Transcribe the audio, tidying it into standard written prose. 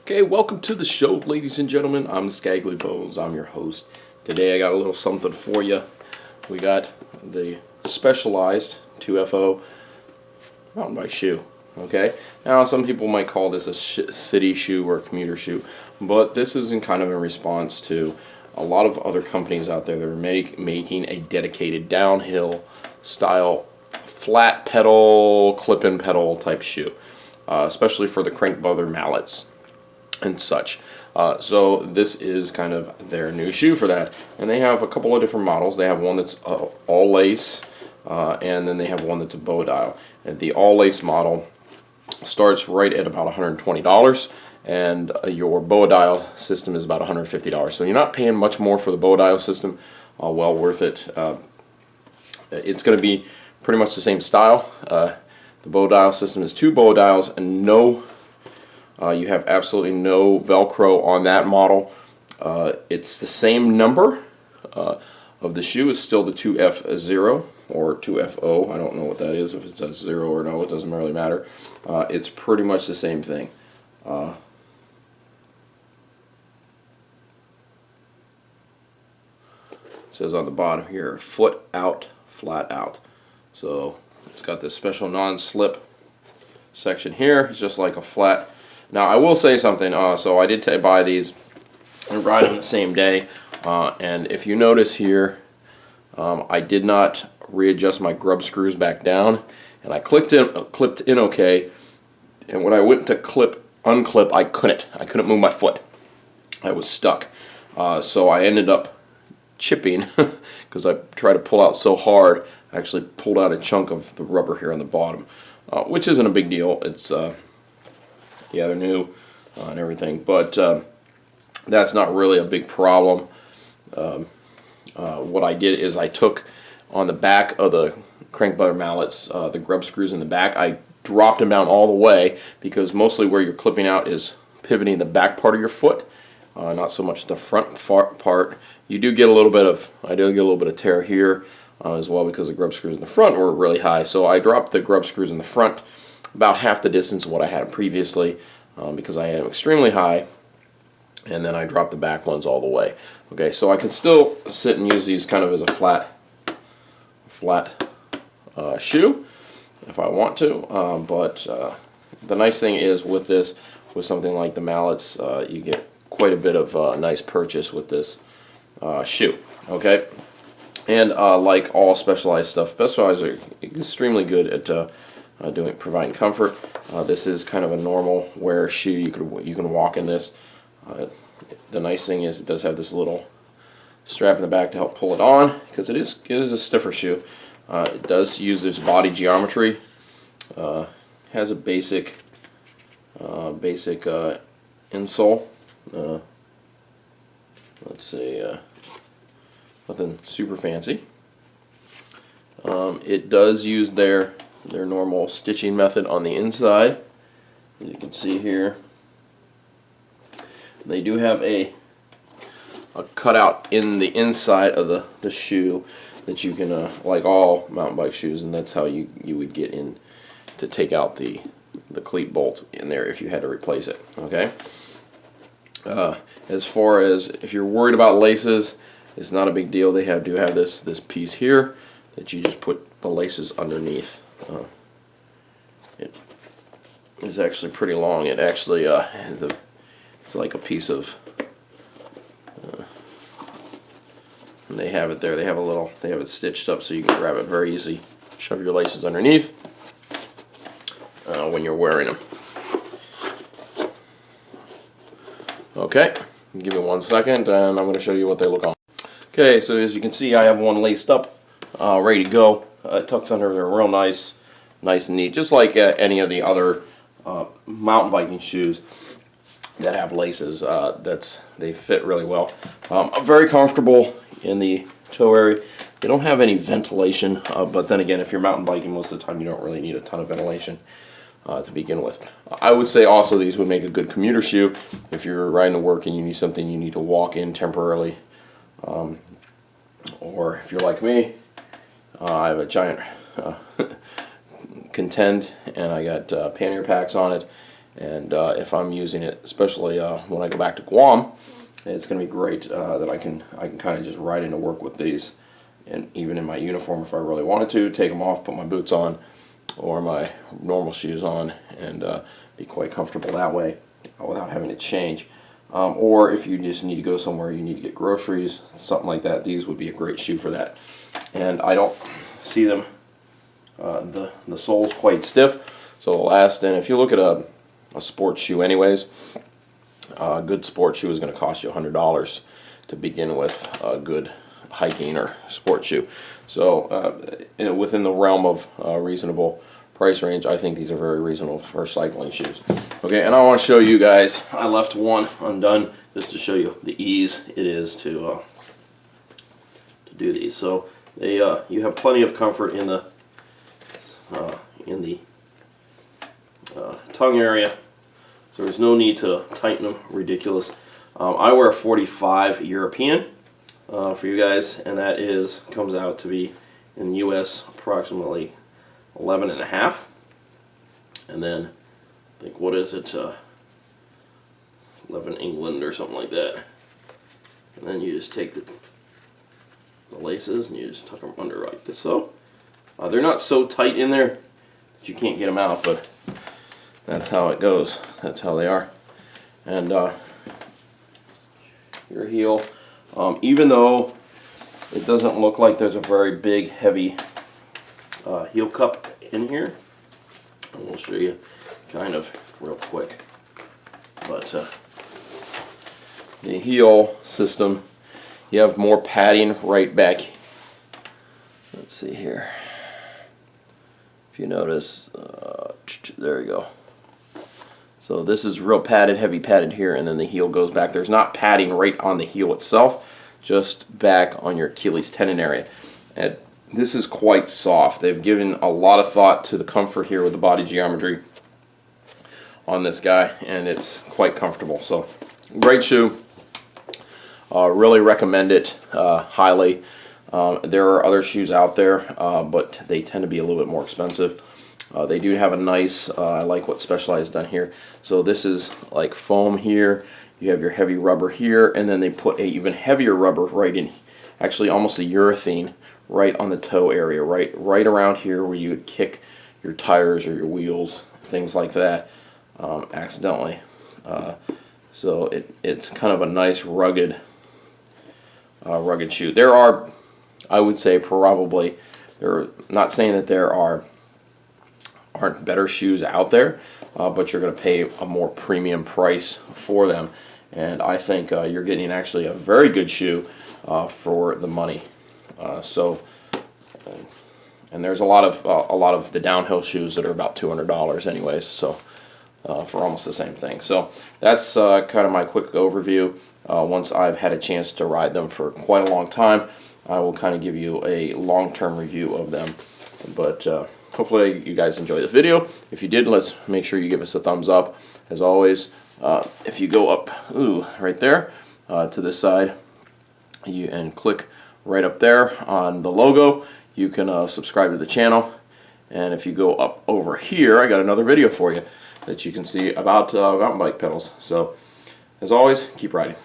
Okay, welcome to the show, ladies and gentlemen. I'm Skaggly Bones. I'm your host. Today I got a little something for you. We got the Specialized 2FO mountain bike shoe. Okay, now some people might call this a city shoe or a commuter shoe, but this is in kind of in response to a lot of other companies out there that are making a dedicated downhill style flat pedal, clip-in pedal type shoe, especially for the crank bother mallets and such. So this is kind of their new shoe for that, and they have a couple of different models. They have one that's all lace, and then they have one that's a bow dial. And the all lace model starts right at about $120, and your bow dial system is about $150. So you're not paying much more for the bow dial system. Well worth it. It's going to be pretty much the same style. The bow dial system is 2 bow dials and no you have absolutely no Velcro on that model. It's the same number of the shoe. Is still the 2F0 or 2FO. I don't know what that is, if it says 0 or no, it doesn't really matter. It's pretty much the same thing. It says on the bottom here, foot out, flat out. So it's got this special non-slip section here. It's just like a flat. Now I will say something, so I did buy these and ride them the same day, and if you notice here, I did not readjust my grub screws back down, and I clipped in okay, and when I went to unclip, I couldn't move my foot. I was stuck, so I ended up chipping, because I tried to pull out so hard, I actually pulled out a chunk of the rubber here on the bottom, which isn't a big deal. It's yeah, they're new and everything, but that's not really a big problem. What I did is I took on the back of the crank bother mallets, the grub screws in the back, I dropped them down all the way, because mostly where you're clipping out is pivoting the back part of your foot, not so much the front part. You do get a little bit of, I do get a little bit of tear here as well, because the grub screws in the front were really high. So I dropped the grub screws in the front about half the distance of what I had previously, because I had them extremely high, and then I dropped the back ones all the way. Okay, so I can still sit and use these kind of as a flat shoe if I want to, but the nice thing is with this, with something like the mallets, you get quite a bit of nice purchase with this shoe. Okay, and like all Specialized stuff, Specialized are extremely good at providing comfort. This is kind of a normal wear shoe. You can walk in this. The nice thing is it does have this little strap in the back to help pull it on, because it is a stiffer shoe. It does use this body geometry. Has a basic insole. Let's see, nothing super fancy. It does use their normal stitching method on the inside, as you can see here. They do have a cutout in the inside of the shoe that you can, like all mountain bike shoes, and that's how you would get in to take out the cleat bolt in there if you had to replace it. Okay. As far as if you're worried about laces, it's not a big deal. They do have this piece here that you just put the laces underneath. It is actually pretty long. It actually it's like a piece of. And they have it there. They have it stitched up so you can grab it very easy. Shove your laces underneath when you're wearing them. Okay, give me 1 second, and I'm going to show you what they look like. Okay, so as you can see, I have one laced up, ready to go. It tucks under there real nice and neat, just like any of the other mountain biking shoes that have laces. They fit really well. Very comfortable in the toe area. They don't have any ventilation, but then again, if you're mountain biking most of the time, you don't really need a ton of ventilation to begin with. I would say also these would make a good commuter shoe if you're riding to work and you need something you need to walk in temporarily, or if you're like me, I have a giant Contend, and I got pannier packs on it, And if I'm using it, especially when I go back to Guam, it's going to be great that I can kind of just ride into work with these, and even in my uniform if I really wanted to, take them off, put my boots on or my normal shoes on, and be quite comfortable that way without having to change. Or if you just need to go somewhere, you need to get groceries, something like that, these would be a great shoe for that. And I don't see them, the sole's quite stiff, so it'll last. And if you look at a sports shoe anyways, a good sports shoe is going to cost you $100 to begin with, a good hiking or sports shoe. So within the realm of reasonable price range, I think these are very reasonable for cycling shoes. Okay, and I want to show you guys, I left one undone just to show you the ease it is to do these. So they you have plenty of comfort in the tongue area, so there's no need to tighten them ridiculous. I wear a 45 European for you guys, and that comes out to be in the US approximately 11.5, and then I think, what is it, 11 England or something like that. And then you just take the laces and you just tuck them under like this. So they're not so tight in there that you can't get them out, but that's how it goes. That's how they are. And your heel, even though it doesn't look like there's a very big heavy heel cup in here, and we'll show you kind of real quick, but the heel system, you have more padding right back. Let's see here, if you notice, there you go. So this is real padded, heavy padded here, and then the heel goes back. There's not padding right on the heel itself, just back on your Achilles tendon area. And this is quite soft. They've given a lot of thought to the comfort here with the body geometry on this guy, and it's quite comfortable. So great shoe. Really recommend it highly. There are other shoes out there, but they tend to be a little bit more expensive. They do have a nice, I like what Specialized done here. So this is like foam here, you have your heavy rubber here, and then they put a even heavier rubber right in, actually almost a urethane, right on the toe area, right around here where you would kick your tires or your wheels, things like that, accidentally. So it's kind of a nice rugged shoe. There are, I would say, probably, not saying that there aren't better shoes out there, but you're going to pay a more premium price for them, and I think you're getting actually a very good shoe for the money. And there's a lot of the downhill shoes that are about $200 anyways, so for almost the same thing. So that's kind of my quick overview. Once I've had a chance to ride them for quite a long time, I will kind of give you a long-term review of them. But hopefully you guys enjoyed this video. If you did, let's make sure you give us a thumbs up. As always, if you go up, right there to this side, and click right up there on the logo, you can subscribe to the channel. And if you go up over here, I got another video for you that you can see about mountain bike pedals. So as always, keep riding.